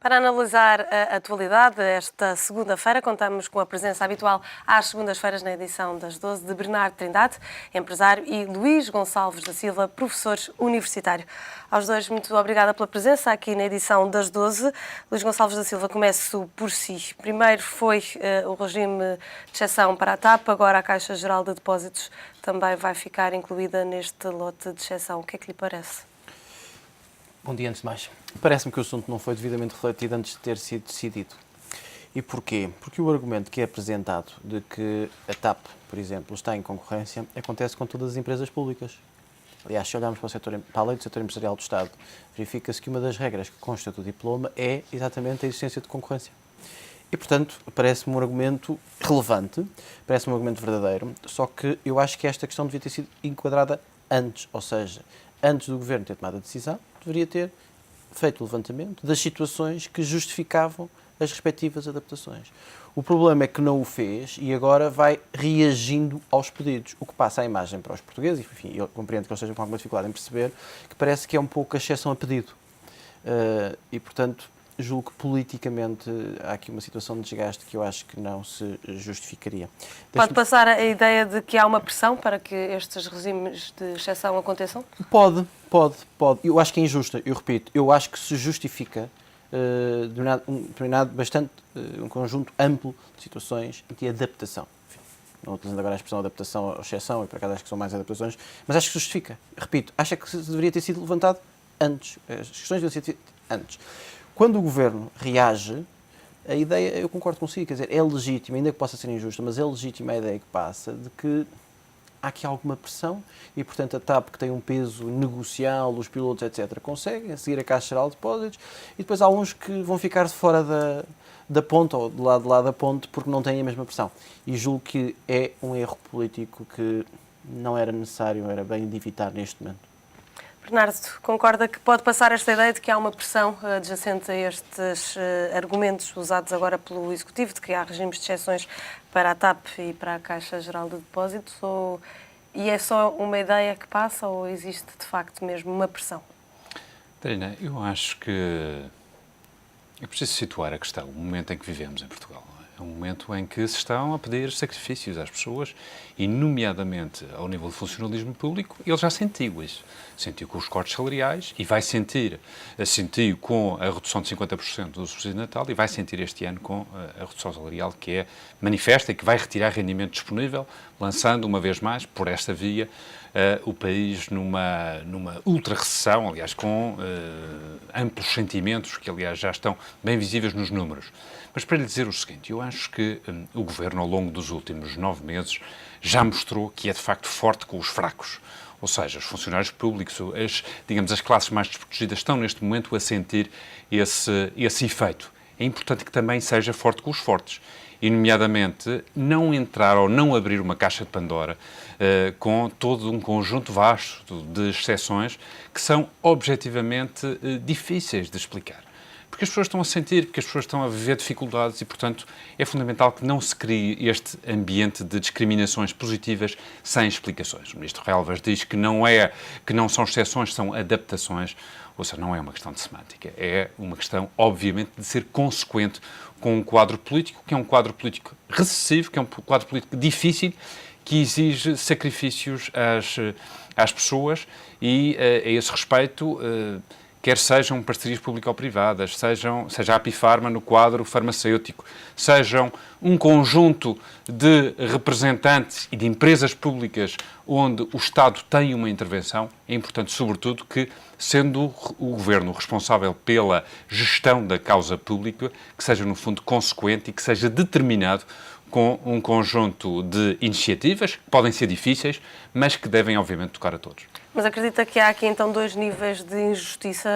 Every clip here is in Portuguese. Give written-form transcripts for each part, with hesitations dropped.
Para analisar a atualidade, esta segunda-feira contamos com a presença habitual às segundas-feiras na edição das 12 de Bernardo Trindade, empresário, e Luís Gonçalves da Silva, professor universitário. Aos dois, muito obrigada pela presença aqui na edição das 12. Luís Gonçalves da Silva, começo por si. Primeiro foi o regime de exceção para a TAP, agora a Caixa Geral de Depósitos também vai ficar incluída neste lote de exceção. O que é que lhe parece? Bom dia, antes de mais. Parece-me que o assunto não foi devidamente refletido antes de ter sido decidido. E porquê? Porque o argumento que é apresentado de que a TAP, por exemplo, está em concorrência, acontece com todas as empresas públicas. Aliás, se olharmos para a lei do setor empresarial do Estado, verifica-se que uma das regras que consta do diploma é exatamente a existência de concorrência. E, portanto, parece-me um argumento relevante, parece-me um argumento verdadeiro, só que eu acho que esta questão devia ter sido enquadrada antes, ou seja, antes do Governo ter tomado a decisão, deveria ter feito o levantamento das situações que justificavam as respectivas adaptações. O problema é que não o fez e agora vai reagindo aos pedidos, o que passa a imagem para os portugueses, enfim, eu compreendo que eles estejam com alguma dificuldade em perceber, que parece que é um pouco a exceção a pedido. E, portanto, julgo que politicamente há aqui uma situação de desgaste que eu acho que não se justificaria. Pode passar a ideia de que há uma pressão para que estes regimes de exceção aconteçam? Pode. Eu acho que é injusta, eu repito. Eu acho que se justifica um conjunto amplo de situações de adaptação. Enfim, não utilizando agora a expressão adaptação ou exceção, e por acaso acho que são mais adaptações, mas acho que se justifica. Repito, acho que deveria ter sido levantado antes. As questões deveriam ter sido antes. Quando o Governo reage, a ideia, eu concordo consigo, quer dizer, é legítima, ainda que possa ser injusta, mas é legítima a ideia que passa de que há aqui alguma pressão e, portanto, a TAP, que tem um peso negocial, os pilotos, etc., conseguem seguir a Caixa Geral de Depósitos e depois há uns que vão ficar de fora da ponte ou de lá da ponte porque não têm a mesma pressão. E julgo que é um erro político que não era necessário, era bem de evitar neste momento. Bernardo, concorda que pode passar esta ideia de que há uma pressão adjacente a estes argumentos usados agora pelo Executivo, de que há regimes de exceções para a TAP e para a Caixa Geral de Depósitos, e é só uma ideia que passa ou existe de facto mesmo uma pressão? Terina, eu acho que é preciso situar a questão, o momento em que vivemos em Portugal. É um momento em que se estão a pedir sacrifícios às pessoas e, nomeadamente, ao nível do funcionalismo público, ele já sentiu isso. Sentiu com os cortes salariais e vai sentiu com a redução de 50% do subsídio de Natal e vai sentir este ano com a redução salarial que é manifesta e que vai retirar rendimento disponível, lançando, uma vez mais, por esta via, o país numa ultra-recessão, aliás, com amplos sentimentos que, aliás, já estão bem visíveis nos números. Mas para lhe dizer o seguinte, eu acho que o Governo, ao longo dos últimos 9 meses, já mostrou que é, de facto, forte com os fracos. Ou seja, os funcionários públicos, as classes mais desprotegidas estão, neste momento, a sentir esse efeito. É importante que também seja forte com os fortes. E, nomeadamente, não entrar ou não abrir uma caixa de Pandora com todo um conjunto vasto de exceções que são objetivamente difíceis de explicar. Porque as pessoas estão a sentir, porque as pessoas estão a viver dificuldades e, portanto, é fundamental que não se crie este ambiente de discriminações positivas sem explicações. O Ministro Relvas diz que não são exceções, são adaptações. Ou seja, não é uma questão de semântica, é uma questão, obviamente, de ser consequente com um quadro político, que é um quadro político recessivo, que é um quadro político difícil, que exige sacrifícios às pessoas e, a esse respeito, quer sejam parcerias público-privadas, seja a Apifarma no quadro farmacêutico, sejam um conjunto de representantes e de empresas públicas onde o Estado tem uma intervenção, é importante, sobretudo, que, sendo o Governo responsável pela gestão da causa pública, que seja, no fundo, consequente e que seja determinado com um conjunto de iniciativas, que podem ser difíceis, mas que devem, obviamente, tocar a todos. Mas acredita que há aqui, então, dois níveis de injustiça,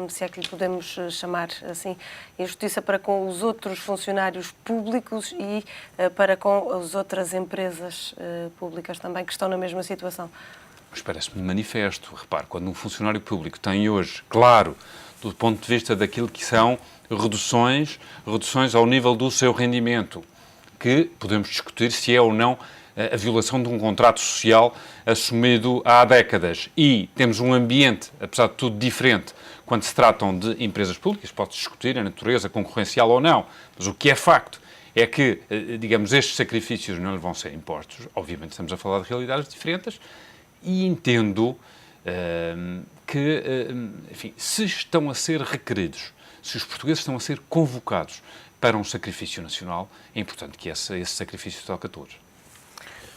se é que lhe podemos chamar assim, injustiça para com os outros funcionários públicos e para com as outras empresas públicas também, que estão na mesma situação? Mas parece-me manifesto. Repare, quando um funcionário público tem hoje, claro, do ponto de vista daquilo que são reduções ao nível do seu rendimento, que podemos discutir se é ou não a violação de um contrato social assumido há décadas. E temos um ambiente, apesar de tudo, diferente quando se tratam de empresas públicas. Pode-se discutir a natureza concorrencial ou não, mas o que é facto é que, digamos, estes sacrifícios não lhe vão ser impostos. Obviamente estamos a falar de realidades diferentes e entendo que, enfim, se estão a ser requeridos, se os portugueses estão a ser convocados para um sacrifício nacional, é importante que esse sacrifício toque a todos.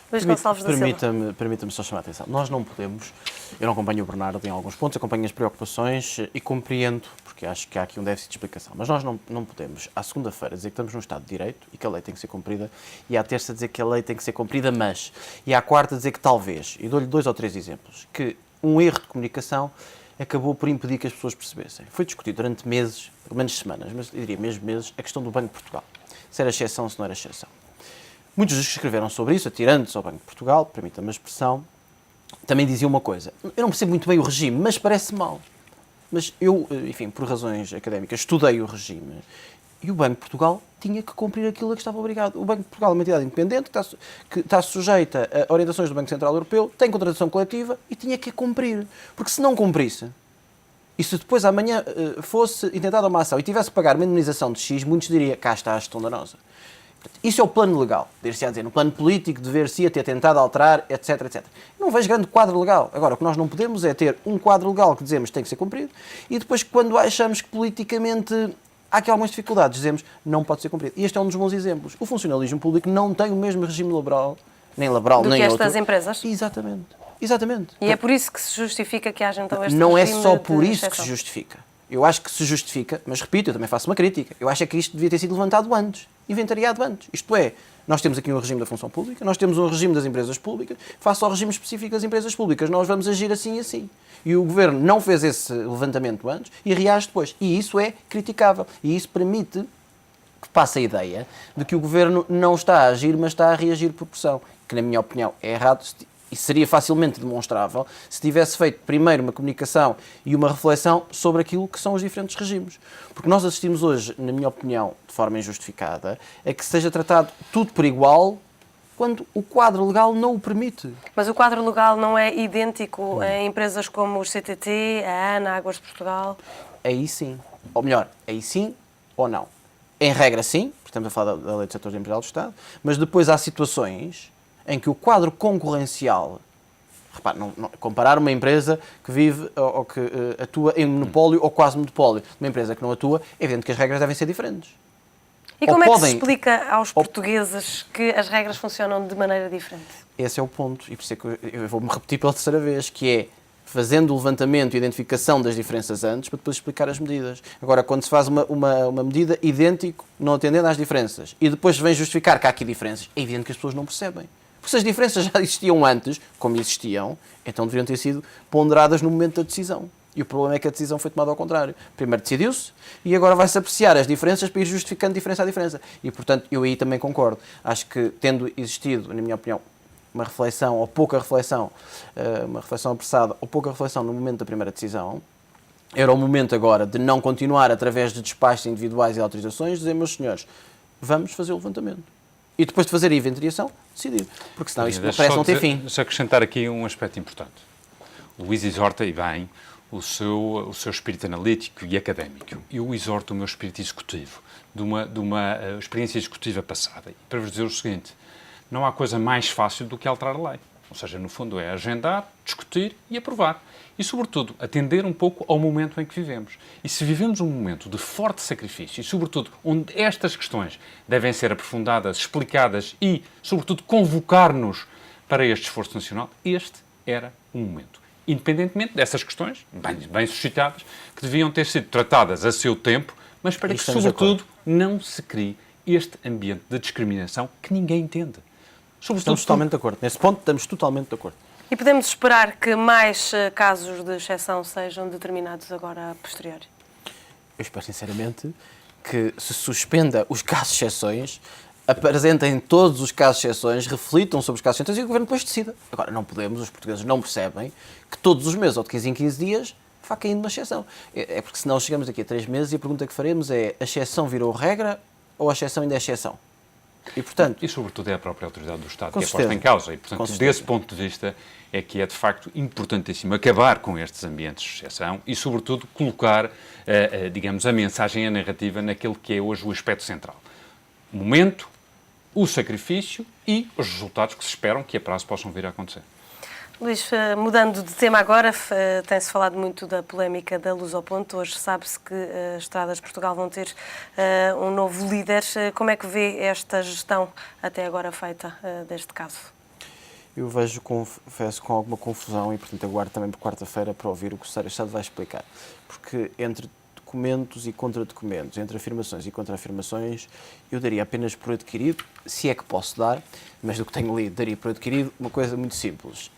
Luís Gonçalves da Silva. Permita-me só chamar a atenção. Nós não podemos, eu não acompanho o Bernardo em alguns pontos, acompanho as preocupações e compreendo, porque acho que há aqui um déficit de explicação, mas nós não podemos, à segunda-feira, dizer que estamos num Estado de Direito e que a lei tem que ser cumprida, e à terça dizer que a lei tem que ser cumprida, mas, e à quarta dizer que talvez, e dou-lhe 2 ou 3 exemplos, que um erro de comunicação acabou por impedir que as pessoas percebessem. Foi discutido durante meses, pelo menos semanas, mas eu diria mesmo meses, a questão do Banco de Portugal. Se era exceção, se não era exceção. Muitos dos que escreveram sobre isso, atirando-se ao Banco de Portugal, permita-me a expressão, também diziam uma coisa. Eu não percebo muito bem o regime, mas parece mal. Mas eu, enfim, por razões académicas, estudei o regime e o Banco de Portugal tinha que cumprir aquilo a que estava obrigado. O Banco de Portugal é uma entidade independente que está sujeita a orientações do Banco Central Europeu, tem contratação coletiva e tinha que cumprir. Porque se não cumprisse, e se depois amanhã fosse intentada uma ação e tivesse que pagar uma indemnização de X, muitos diriam, cá está a gestão danosa. Isso é o plano legal, dir-se-á dizer, no plano político, dever-se-ia ter tentado alterar, etc, etc. Não vejo grande quadro legal. Agora, o que nós não podemos é ter um quadro legal que dizemos que tem que ser cumprido e depois, quando achamos que politicamente há aqui algumas dificuldades, dizemos não pode ser cumprido. E este é um dos bons exemplos. O funcionalismo público não tem o mesmo regime laboral, nem laboral, do nem que outro. estas empresas? Exatamente. Exatamente. E é por isso que se justifica que haja então este Não é regime só de por isso que exceção. se justifica. Eu acho que se justifica, mas repito, eu também faço uma crítica. Eu acho é que isto devia ter sido levantado antes, inventariado antes. Isto é, nós temos aqui um regime da função pública, nós temos um regime das empresas públicas, face ao regime específico das empresas públicas, nós vamos agir assim e assim. E o Governo não fez esse levantamento antes e reage depois. E isso é criticável. E isso permite que passe a ideia de que o Governo não está a agir, mas está a reagir por pressão. Que, na minha opinião, é errado. E seria facilmente demonstrável se tivesse feito primeiro uma comunicação e uma reflexão sobre aquilo que são os diferentes regimes. Porque nós assistimos hoje, na minha opinião, de forma injustificada, a que seja tratado tudo por igual quando o quadro legal não o permite. Mas o quadro legal não é idêntico em empresas como os CTT, a ANA, Águas de Portugal? Aí sim. Ou melhor, aí sim ou não. Em regra sim, porque estamos a falar da Lei de Setores Empresarial do Estado, mas depois há situações em que o quadro concorrencial, repare, não, comparar uma empresa que vive ou que atua em monopólio ou quase monopólio, uma empresa que não atua, é evidente que as regras devem ser diferentes. E como é que se explica aos portugueses que as regras funcionam de maneira diferente? Esse é o ponto, e por isso é que eu vou-me repetir pela terceira vez, que é fazendo o levantamento e identificação das diferenças antes, para depois explicar as medidas. Agora, quando se faz uma medida idêntico, não atendendo às diferenças, e depois se vem justificar que há aqui diferenças, é evidente que as pessoas não percebem. Porque se as diferenças já existiam antes, como existiam, então deveriam ter sido ponderadas no momento da decisão. E o problema é que a decisão foi tomada ao contrário. Primeiro decidiu-se e agora vai-se apreciar as diferenças para ir justificando diferença a diferença. E, portanto, eu aí também concordo. Acho que, tendo existido, na minha opinião, uma reflexão ou pouca reflexão, uma reflexão apressada ou pouca reflexão no momento da primeira decisão, era o momento agora de não continuar através de despachos individuais e autorizações, dizer, meus senhores, vamos fazer o levantamento. E depois de fazer a inventoriação, decidir. Porque senão isto parece não ter fim. Deixa eu acrescentar aqui um aspecto importante. O Luís exorta, e bem, o seu espírito analítico e académico. Eu exorto o meu espírito executivo, de uma experiência executiva passada. Para vos dizer o seguinte, não há coisa mais fácil do que alterar a lei. Ou seja, no fundo é agendar, discutir e aprovar. E, sobretudo, atender um pouco ao momento em que vivemos. E se vivemos um momento de forte sacrifício e, sobretudo, onde estas questões devem ser aprofundadas, explicadas e, sobretudo, convocar-nos para este esforço nacional, este era o momento. Independentemente dessas questões, bem suscitadas, que deviam ter sido tratadas a seu tempo, mas para que, sobretudo, não se crie este ambiente de discriminação que ninguém entende. Estamos totalmente de acordo. Nesse ponto estamos totalmente de acordo. E podemos esperar que mais casos de exceção sejam determinados agora a posteriori? Eu espero sinceramente que se suspenda os casos de exceções, apresentem todos os casos de exceções, reflitam sobre os casos de exceções e o Governo depois decida. Agora, não podemos, os portugueses não percebem que todos os meses ou de 15 em 15 dias vai caindo uma exceção. É porque senão chegamos daqui a 3 meses e a pergunta que faremos é: a exceção virou regra ou a exceção ainda é exceção? E, portanto, e sobretudo é a própria autoridade do Estado com que é posta certeza. em causa. E, portanto, Com certeza. desse ponto de vista é que é, de facto, importantíssimo acabar com estes ambientes de exceção e, sobretudo, colocar, digamos, a mensagem, a narrativa naquele que é hoje o aspecto central. O momento, o sacrifício e os resultados que se esperam que a prazo possam vir a acontecer. Luís, mudando de tema agora, tem-se falado muito da polémica da Lusoponte. Hoje sabe-se que as Estradas de Portugal vão ter um novo líder. Como é que vê esta gestão até agora feita deste caso? Eu vejo, confesso, com alguma confusão e, portanto, aguardo também por quarta-feira para ouvir o que o Secretário de Estado vai explicar. Porque entre documentos e contra-documentos, entre afirmações e contra-afirmações, eu daria apenas por adquirido, se é que posso dar, mas do que tenho lido, daria por adquirido uma coisa muito simples.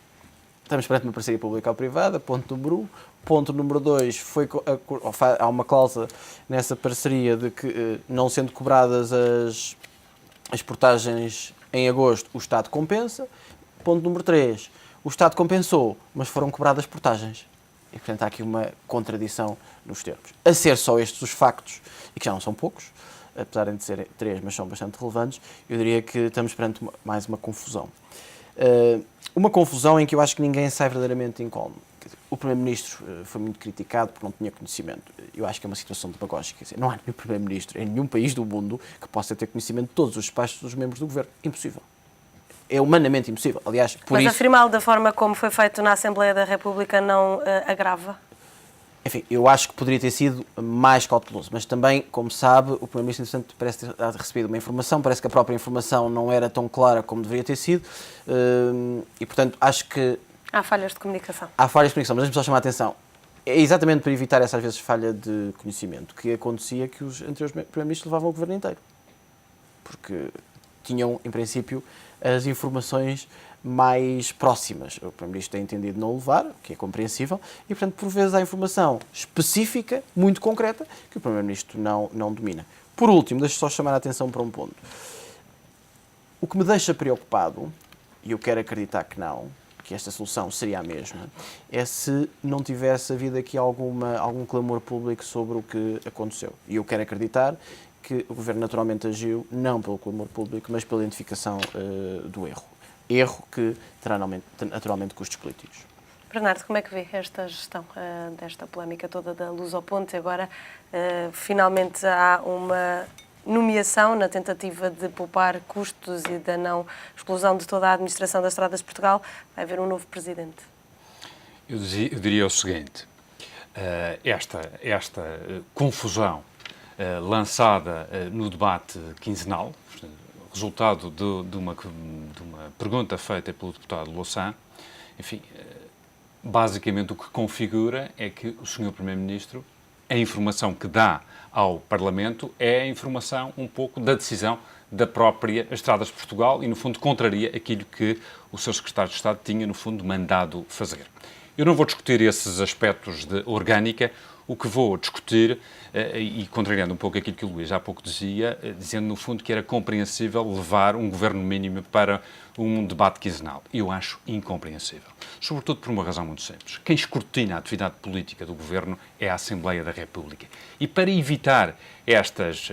Estamos perante uma parceria público-privada, ponto número 1. Ponto número 2, há uma cláusula nessa parceria de que, não sendo cobradas as portagens em agosto, o Estado compensa. Ponto número 3, o Estado compensou, mas foram cobradas portagens. E, portanto, há aqui uma contradição nos termos. A ser só estes os factos, e que já não são poucos, apesar de serem 3, mas são bastante relevantes, eu diria que estamos perante mais uma confusão. Uma confusão em que eu acho que ninguém sai verdadeiramente incólume. O Primeiro-Ministro foi muito criticado porque não tinha conhecimento. Eu acho que é uma situação demagógica. Não há nenhum Primeiro-Ministro em nenhum país do mundo que possa ter conhecimento de todos os despachos dos membros do Governo. Impossível. É humanamente impossível. Aliás, Mas afirmá-lo da forma como foi feito na Assembleia da República não agrava? Enfim, eu acho que poderia ter sido mais cauteloso, mas também, como sabe, o Primeiro-Ministro, entretanto, parece ter recebido uma informação, parece que a própria informação não era tão clara como deveria ter sido, e, portanto, acho que... Há falhas de comunicação. Há falhas de comunicação, mas deixe-me só chamar a atenção. É exatamente para evitar essa, às vezes, falha de conhecimento que acontecia que os anteriores Primeiros-Ministros levavam o Governo inteiro. Porque tinham, em princípio, as informações mais próximas. O Primeiro-Ministro tem entendido não levar, o que é compreensível, e, portanto, por vezes há informação específica, muito concreta, que o Primeiro-Ministro não domina. Por último, deixe só chamar a atenção para um ponto. O que me deixa preocupado, e eu quero acreditar que não, que esta solução seria a mesma, é se não tivesse havido aqui algum clamor público sobre o que aconteceu. E eu quero acreditar que o Governo naturalmente agiu, não pelo clamor público, mas pela identificação do erro. Erro que terá naturalmente custos políticos. Bernardo, como é que vê esta gestão desta polémica toda da Lusoponte? Agora, finalmente há uma nomeação na tentativa de poupar custos e da não exclusão de toda a administração das Estradas de Portugal. Vai haver um novo presidente. Eu diria o seguinte, esta confusão lançada no debate quinzenal, resultado de uma pergunta feita pelo deputado Louçã, enfim, basicamente o que configura é que o Sr. Primeiro-Ministro, a informação que dá ao Parlamento é a informação um pouco da decisão da própria Estradas de Portugal e, no fundo, contraria aquilo que o seu Secretário de Estado tinha, no fundo, mandado fazer. Eu não vou discutir esses aspectos de orgânica, o que vou discutir, e contrariando um pouco aquilo que o Luís há pouco dizia, dizendo no fundo que era compreensível levar um governo mínimo para um debate quinzenal. Eu acho incompreensível. Sobretudo por uma razão muito simples. Quem escrutina a atividade política do governo é a Assembleia da República. E para evitar estas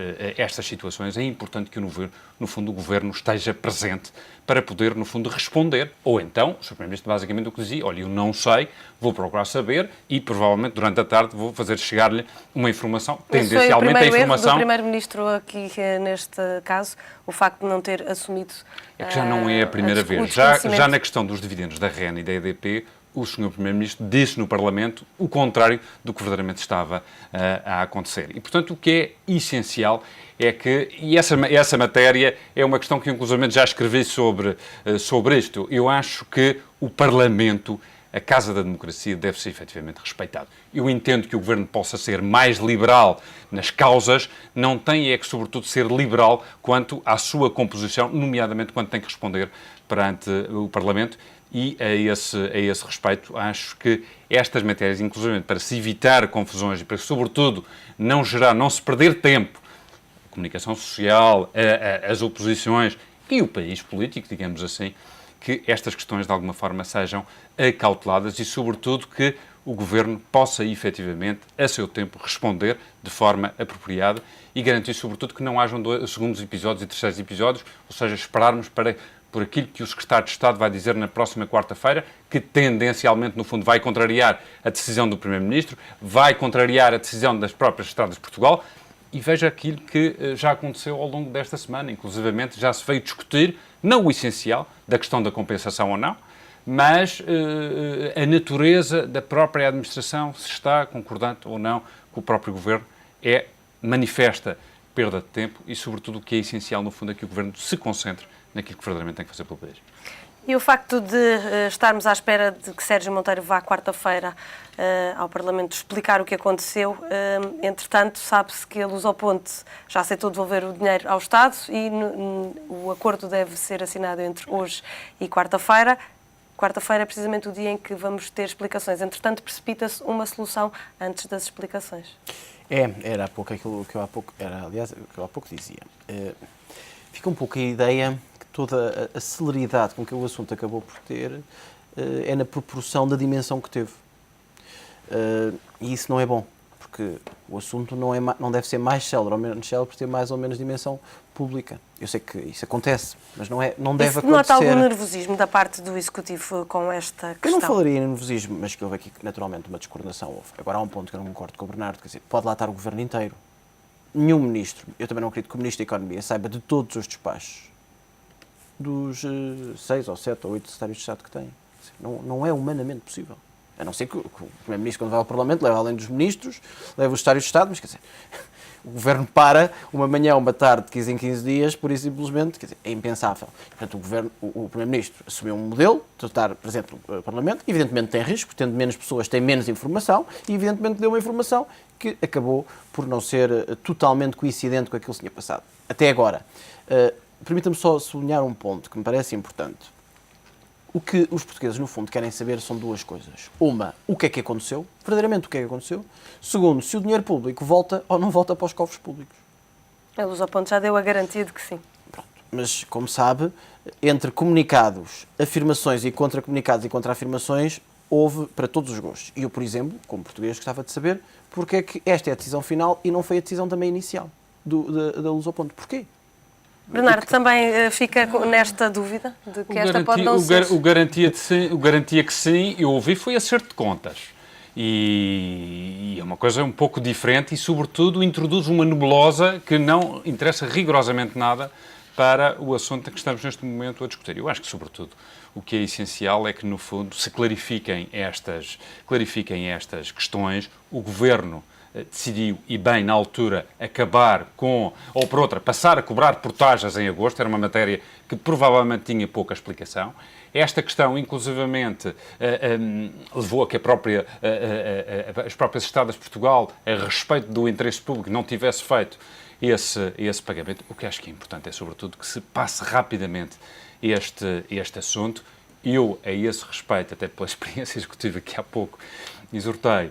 situações é importante que, no fundo, o governo esteja presente para poder, no fundo, responder. Ou então, o Sr. Primeiro-Ministro basicamente o que dizia, olha, eu não sei, vou procurar saber e provavelmente durante a tarde vou fazer chegar-lhe uma informação, tendencialmente a informação... Mas foi o primeiro erro do Primeiro-Ministro aqui neste caso, o facto de não ter assumido... É que já não é a primeira vez. Já na questão dos dividendos da REN e da EDP, o Sr. Primeiro-Ministro disse no Parlamento o contrário do que verdadeiramente estava a acontecer. E, portanto, o que é essencial é que, e essa matéria é uma questão que, inclusive, já escrevi sobre isto, eu acho que o Parlamento, a Casa da Democracia, deve ser efetivamente respeitado. Eu entendo que o Governo possa ser mais liberal nas causas, não tem é que, sobretudo, ser liberal quanto à sua composição, nomeadamente quando tem que responder perante o Parlamento. E a esse respeito, acho que estas matérias, inclusive para se evitar confusões e para, sobretudo, não se perder tempo, a comunicação social, as oposições e o país político, digamos assim, que estas questões de alguma forma sejam acauteladas e, sobretudo, que o Governo possa efetivamente, a seu tempo, responder de forma apropriada e garantir, sobretudo, que não hajam segundos episódios e terceiros episódios, ou seja, esperarmos por aquilo que o Secretário de Estado vai dizer na próxima quarta-feira, que tendencialmente, no fundo, vai contrariar a decisão do Primeiro-Ministro, vai contrariar a decisão das próprias Estradas de Portugal, e veja aquilo que já aconteceu ao longo desta semana. Inclusivamente já se veio discutir, não o essencial, da questão da compensação ou não, mas a natureza da própria administração, se está concordante ou não com o próprio Governo, é manifesta perda de tempo e, sobretudo, o que é essencial, no fundo, é que o Governo se concentre naquilo que verdadeiramente tem que fazer pelo país. E o facto de estarmos à espera de que Sérgio Monteiro vá quarta-feira ao Parlamento explicar o que aconteceu, entretanto, sabe-se que a Lusoponte já aceitou devolver o dinheiro ao Estado e o acordo deve ser assinado entre hoje e quarta-feira. Quarta-feira é precisamente o dia em que vamos ter explicações. Entretanto, precipita-se uma solução antes das explicações. Era há pouco aquilo que eu há pouco, aliás, o que eu há pouco dizia. Fica um pouco a ideia que toda a celeridade com que o assunto acabou por ter é na proporção da dimensão que teve. E isso não é bom, porque o assunto não deve ser mais célebre ou menos célebre por ter mais ou menos dimensão pública. Eu sei que isso acontece, mas não deve acontecer. Nota algum nervosismo da parte do Executivo com esta questão? Eu não falaria em nervosismo, mas que houve aqui naturalmente uma descoordenação. Agora há um ponto que eu não concordo com o Bernardo, quer dizer, pode lá estar o Governo inteiro. Nenhum Ministro, eu também não acredito que o Ministro da Economia saiba de todos os despachos dos 6 ou 7 ou 8 secretários de Estado que tem. Não é humanamente possível. A não ser que o Primeiro-Ministro, quando vai ao Parlamento, leva além dos Ministros, leva os secretários de Estado, mas quer dizer, o Governo para uma manhã, uma tarde, de 15 em 15 dias, por isso simplesmente, quer dizer, é impensável. Portanto, o Primeiro-Ministro assumiu um modelo de estar presente no Parlamento, evidentemente tem risco, tendo menos pessoas tem menos informação, e evidentemente deu uma informação que acabou por não ser totalmente coincidente com aquilo que se tinha passado. Até agora. Permita-me só sublinhar um ponto que me parece importante. O que os portugueses, no fundo, querem saber são duas coisas. Uma, o que é que aconteceu, verdadeiramente o que é que aconteceu. Segundo, se o dinheiro público volta ou não volta para os cofres públicos. A Lusoponte já deu a garantia de que sim. Pronto. Mas, como sabe, entre comunicados, afirmações e contra-comunicados e contra-afirmações, houve para todos os gostos. E eu, por exemplo, como português, gostava de saber porque é que esta é a decisão final e não foi a decisão também inicial da Lusoponte. Porquê? Bernardo, também fica nesta dúvida de que esta pode não ser... O garantia que sim, eu ouvi, foi acerto de contas. E é uma coisa um pouco diferente e, sobretudo, introduz uma nebulosa que não interessa rigorosamente nada para o assunto que estamos neste momento a discutir. Eu acho que, sobretudo, o que é essencial é que, no fundo, se clarifiquem estas questões. O Governo decidiu, e bem na altura, acabar com, ou por outra, passar a cobrar portagens em agosto, era uma matéria que provavelmente tinha pouca explicação. Esta questão, inclusivamente, levou a que as próprias Estradas de Portugal, a respeito do interesse público, não tivesse feito esse pagamento. O que acho que é importante é, sobretudo, que se passe rapidamente este assunto. Eu, a esse respeito, até pela experiência executiva que há pouco exortei,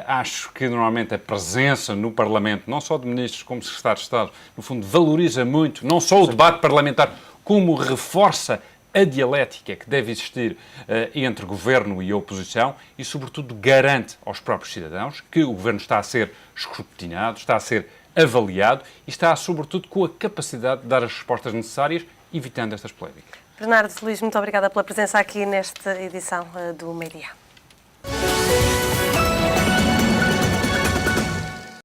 acho que normalmente a presença no Parlamento, não só de ministros como secretários de Estado, no fundo valoriza muito, não só o debate parlamentar, como reforça a dialética que deve existir entre governo e oposição e, sobretudo, garante aos próprios cidadãos que o governo está a ser escrutinado, está a ser avaliado e está, sobretudo, com a capacidade de dar as respostas necessárias, evitando estas polémicas. Bernardo Luís, muito obrigada pela presença aqui nesta edição do Meio Dia.